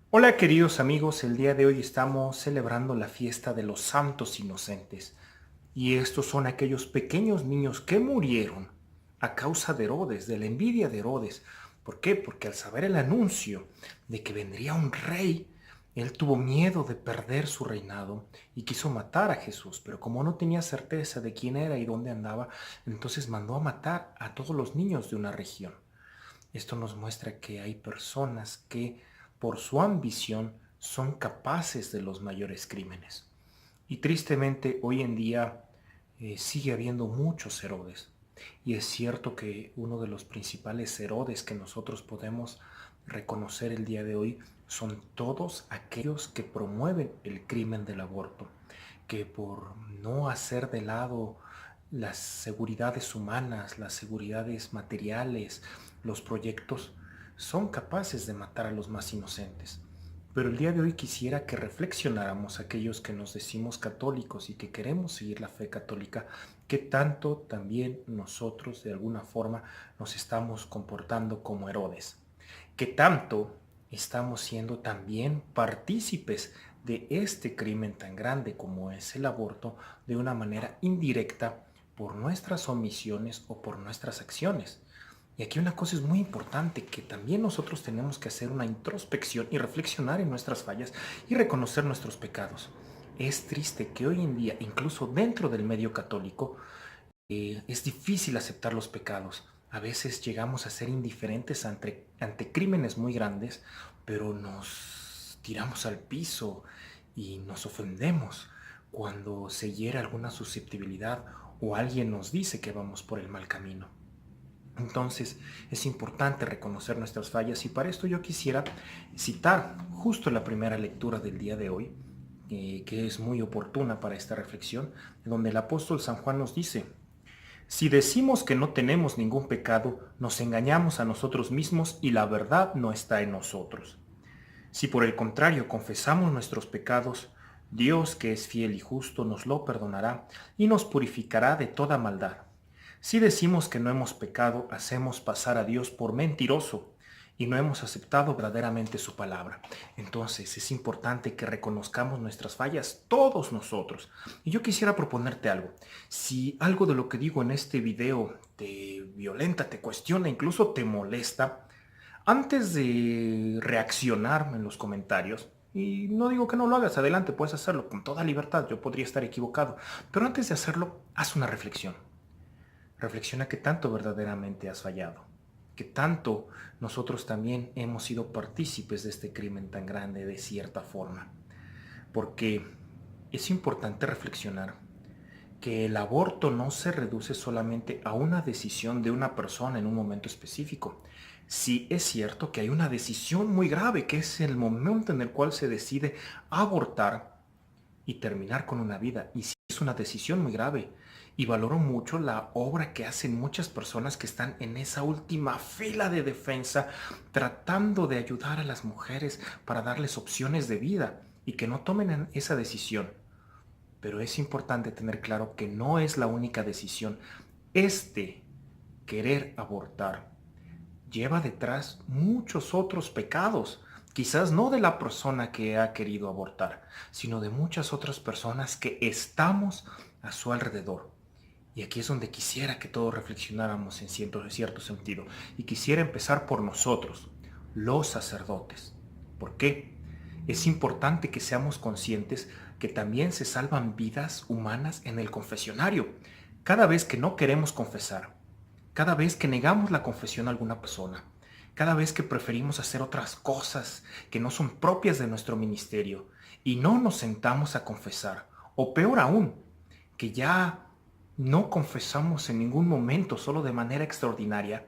Hola queridos amigos, el día de hoy estamos celebrando la fiesta de los santos inocentes y estos son aquellos pequeños niños que murieron a causa de Herodes, de la envidia de Herodes. ¿Por qué? Porque al saber el anuncio de que vendría un rey, él tuvo miedo de perder su reinado y quiso matar a Jesús, pero como no tenía certeza de quién era y dónde andaba, entonces mandó a matar a todos los niños de una región. Esto nos muestra que hay personas que por su ambición son capaces de los mayores crímenes. Y tristemente hoy en día sigue habiendo muchos Herodes. Y es cierto que uno de los principales Herodes que nosotros podemos reconocer el día de hoy son todos aquellos que promueven el crimen del aborto, que por no hacer de lado las seguridades humanas, las seguridades materiales, los proyectos, son capaces de matar a los más inocentes. Pero el día de hoy quisiera que reflexionáramos aquellos que nos decimos católicos y que queremos seguir la fe católica, que tanto también nosotros de alguna forma nos estamos comportando como Herodes, que tanto estamos siendo también partícipes de este crimen tan grande como es el aborto de una manera indirecta por nuestras omisiones o por nuestras acciones. Y aquí una cosa es muy importante, que también nosotros tenemos que hacer una introspección y reflexionar en nuestras fallas y reconocer nuestros pecados. Es triste que hoy en día, incluso dentro del medio católico, es difícil aceptar los pecados. A veces llegamos a ser indiferentes ante crímenes muy grandes, pero nos tiramos al piso y nos ofendemos cuando se hiere alguna susceptibilidad o alguien nos dice que vamos por el mal camino. Entonces es importante reconocer nuestras fallas y para esto yo quisiera citar justo la primera lectura del día de hoy, que es muy oportuna para esta reflexión, donde el apóstol San Juan nos dice: si decimos que no tenemos ningún pecado, nos engañamos a nosotros mismos y la verdad no está en nosotros. Si por el contrario confesamos nuestros pecados, Dios, que es fiel y justo, nos lo perdonará y nos purificará de toda maldad. Si decimos que no hemos pecado, hacemos pasar a Dios por mentiroso y no hemos aceptado verdaderamente su palabra. Entonces es importante que reconozcamos nuestras fallas, todos nosotros. Y yo quisiera proponerte algo. Si algo de lo que digo en este video te violenta, te cuestiona, incluso te molesta, antes de reaccionar en los comentarios, y no digo que no lo hagas, adelante, puedes hacerlo con toda libertad, yo podría estar equivocado, pero antes de hacerlo, haz una reflexión. Reflexiona qué tanto verdaderamente has fallado, qué tanto nosotros también hemos sido partícipes de este crimen tan grande de cierta forma. Porque es importante reflexionar que el aborto no se reduce solamente a una decisión de una persona en un momento específico. Sí es cierto que hay una decisión muy grave, que es el momento en el cual se decide abortar y terminar con una vida. Y sí es una decisión muy grave. Y valoro mucho la obra que hacen muchas personas que están en esa última fila de defensa, tratando de ayudar a las mujeres para darles opciones de vida y que no tomen esa decisión. Pero es importante tener claro que no es la única decisión. Este querer abortar lleva detrás muchos otros pecados, quizás no de la persona que ha querido abortar, sino de muchas otras personas que estamos a su alrededor. Y aquí es donde quisiera que todos reflexionáramos en cierto sentido. Y quisiera empezar por nosotros, los sacerdotes. ¿Por qué? Es importante que seamos conscientes que también se salvan vidas humanas en el confesionario. Cada vez que no queremos confesar, cada vez que negamos la confesión a alguna persona, cada vez que preferimos hacer otras cosas que no son propias de nuestro ministerio y no nos sentamos a confesar, o peor aún, que ya no confesamos en ningún momento, solo de manera extraordinaria,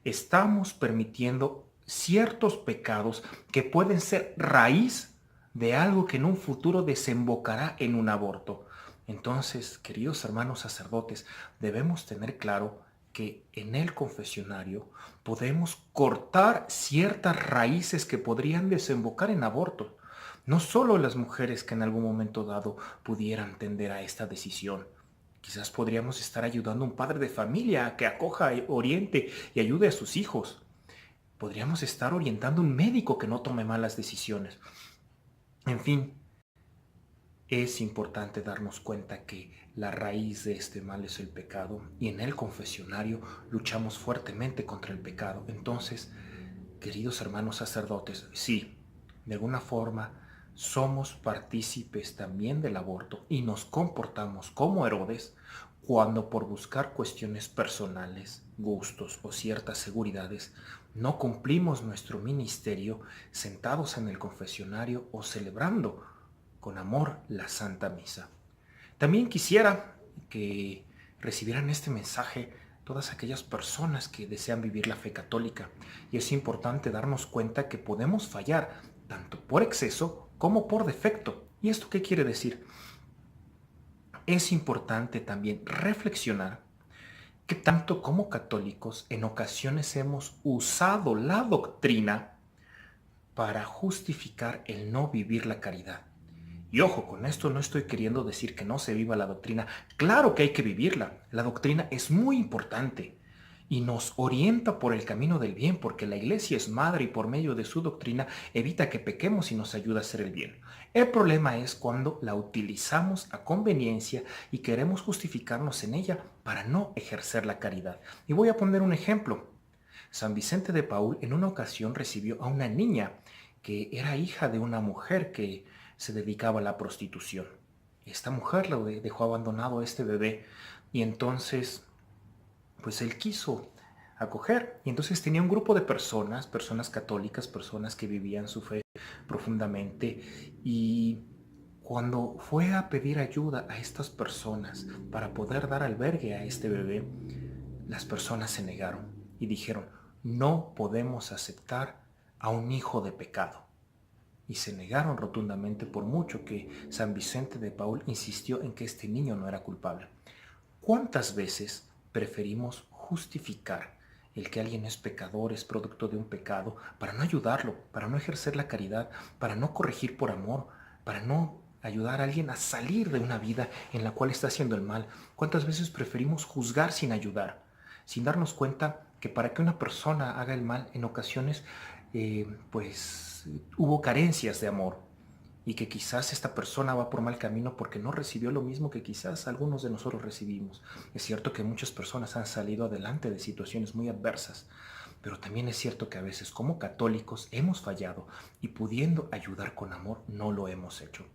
estamos permitiendo ciertos pecados que pueden ser raíz de algo que en un futuro desembocará en un aborto. Entonces, queridos hermanos sacerdotes, debemos tener claro que en el confesionario podemos cortar ciertas raíces que podrían desembocar en abortos. No solo las mujeres que en algún momento dado pudieran tender a esta decisión. Quizás podríamos estar ayudando a un padre de familia a que acoja, oriente y ayude a sus hijos. podríamos estar orientando a un médico que no tome malas decisiones. En fin, es importante darnos cuenta que la raíz de este mal es el pecado y en el confesionario luchamos fuertemente contra el pecado. Entonces, queridos hermanos sacerdotes, sí, de alguna forma somos partícipes también del aborto y nos comportamos como Herodes cuando por buscar cuestiones personales, gustos o ciertas seguridades no cumplimos nuestro ministerio sentados en el confesionario o celebrando con amor la Santa Misa. También quisiera que recibieran este mensaje todas aquellas personas que desean vivir la fe católica. Y es importante darnos cuenta que podemos fallar tanto por exceso como por defecto. ¿Y esto qué quiere decir? Es importante también reflexionar que tanto como católicos en ocasiones hemos usado la doctrina para justificar el no vivir la caridad. Y ojo, con esto no estoy queriendo decir que no se viva la doctrina. Claro que hay que vivirla. La doctrina es muy importante y nos orienta por el camino del bien, porque la Iglesia es madre y por medio de su doctrina evita que pequemos y nos ayuda a hacer el bien. El problema es cuando la utilizamos a conveniencia y queremos justificarnos en ella para no ejercer la caridad. Y voy a poner un ejemplo. San Vicente de Paúl en una ocasión recibió a una niña que era hija de una mujer que se dedicaba a la prostitución. Esta mujer lo dejó abandonado a este bebé y entonces pues él quiso acoger y entonces tenía un grupo de personas, personas católicas, personas que vivían su fe profundamente y cuando fue a pedir ayuda a estas personas para poder dar albergue a este bebé, las personas se negaron y dijeron, no podemos aceptar a un hijo de pecado. Y se negaron rotundamente por mucho que San Vicente de Paúl insistió en que este niño no era culpable. ¿Cuántas veces preferimos justificar el que alguien es pecador, es producto de un pecado, para no ayudarlo, para no ejercer la caridad, para no corregir por amor, para no ayudar a alguien a salir de una vida en la cual está haciendo el mal? ¿Cuántas veces preferimos juzgar sin ayudar, sin darnos cuenta que para que una persona haga el mal en ocasiones, pues hubo carencias de amor? Y que quizás esta persona va por mal camino porque no recibió lo mismo que quizás algunos de nosotros recibimos. Es cierto que muchas personas han salido adelante de situaciones muy adversas, pero también es cierto que a veces como católicos hemos fallado y pudiendo ayudar con amor no lo hemos hecho.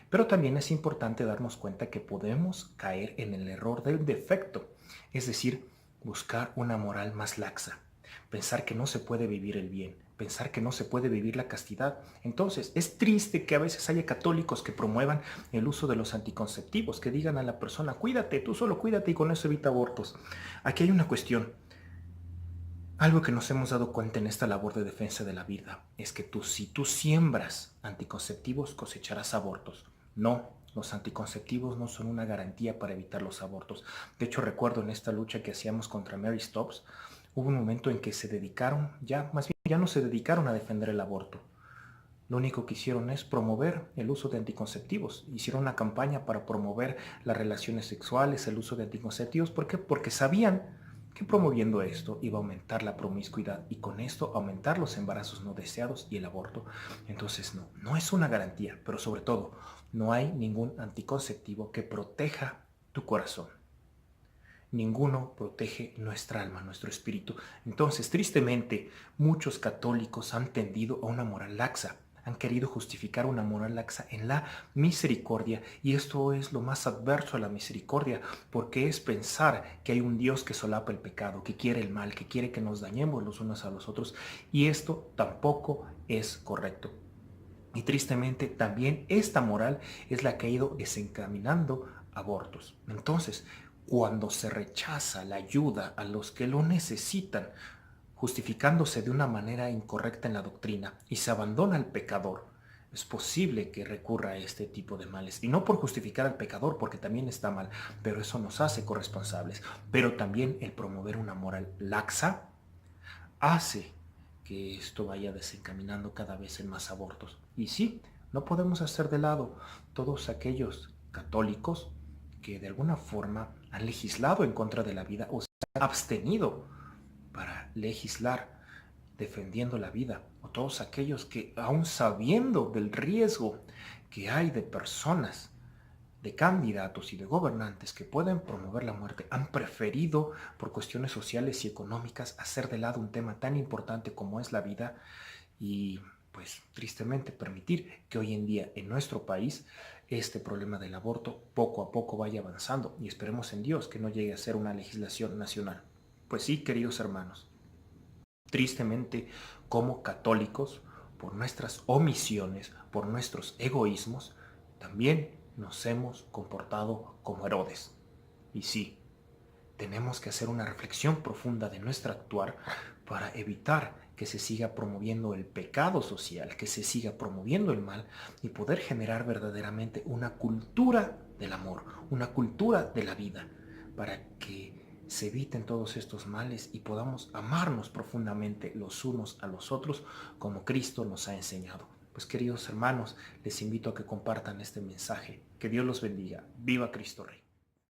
Pero también es importante darnos cuenta que podemos caer en el error del defecto, es decir, buscar una moral más laxa, pensar que no se puede vivir el bien, pensar que no se puede vivir la castidad. Entonces, es triste que a veces haya católicos que promuevan el uso de los anticonceptivos, que digan a la persona, cuídate, tú solo cuídate y con eso evita abortos. Aquí hay una cuestión. Algo que nos hemos dado cuenta en esta labor de defensa de la vida es que si tú siembras anticonceptivos, cosecharás abortos. No, los anticonceptivos no son una garantía para evitar los abortos. De hecho, recuerdo en esta lucha que hacíamos contra Mary Stopes, hubo un momento en que se dedicaron, más bien ya no se dedicaron a defender el aborto. Lo único que hicieron es promover el uso de anticonceptivos. Hicieron una campaña para promover las relaciones sexuales, el uso de anticonceptivos. ¿Por qué? Porque sabían que promoviendo esto iba a aumentar la promiscuidad y con esto aumentar los embarazos no deseados y el aborto. Entonces no es una garantía, pero sobre todo no hay ningún anticonceptivo que proteja tu corazón. Ninguno protege nuestra alma, nuestro espíritu. Entonces, tristemente, muchos católicos han tendido a una moral laxa. Han querido justificar una moral laxa en la misericordia, y esto es lo más adverso a la misericordia, porque es pensar que hay un Dios que solapa el pecado, que quiere el mal, que quiere que nos dañemos los unos a los otros, y esto tampoco es correcto. Y tristemente también esta moral es la que ha ido desencaminando abortos. Entonces, cuando se rechaza la ayuda a los que lo necesitan, justificándose de una manera incorrecta en la doctrina y se abandona al pecador, es posible que recurra a este tipo de males. Y no por justificar al pecador, porque también está mal, pero eso nos hace corresponsables. Pero también el promover una moral laxa hace que esto vaya desencaminando cada vez en más abortos. Y sí, no podemos hacer de lado todos aquellos católicos que de alguna forma han legislado en contra de la vida o se han abstenido para legislar defendiendo la vida, o todos aquellos que, aun sabiendo del riesgo que hay de personas, de candidatos y de gobernantes que pueden promover la muerte, han preferido, por cuestiones sociales y económicas, hacer de lado un tema tan importante como es la vida y, pues, tristemente permitir que hoy en día en nuestro país este problema del aborto poco a poco vaya avanzando, y esperemos en Dios que no llegue a ser una legislación nacional. Pues sí, queridos hermanos, tristemente, como católicos, por nuestras omisiones, por nuestros egoísmos, también nos hemos comportado como Herodes. Y sí, tenemos que hacer una reflexión profunda de nuestro actuar para evitar que se siga promoviendo el pecado social, que se siga promoviendo el mal, y poder generar verdaderamente una cultura del amor, una cultura de la vida, para que se eviten todos estos males y podamos amarnos profundamente los unos a los otros como Cristo nos ha enseñado. Pues, queridos hermanos, les invito a que compartan este mensaje. Que Dios los bendiga. ¡Viva Cristo Rey!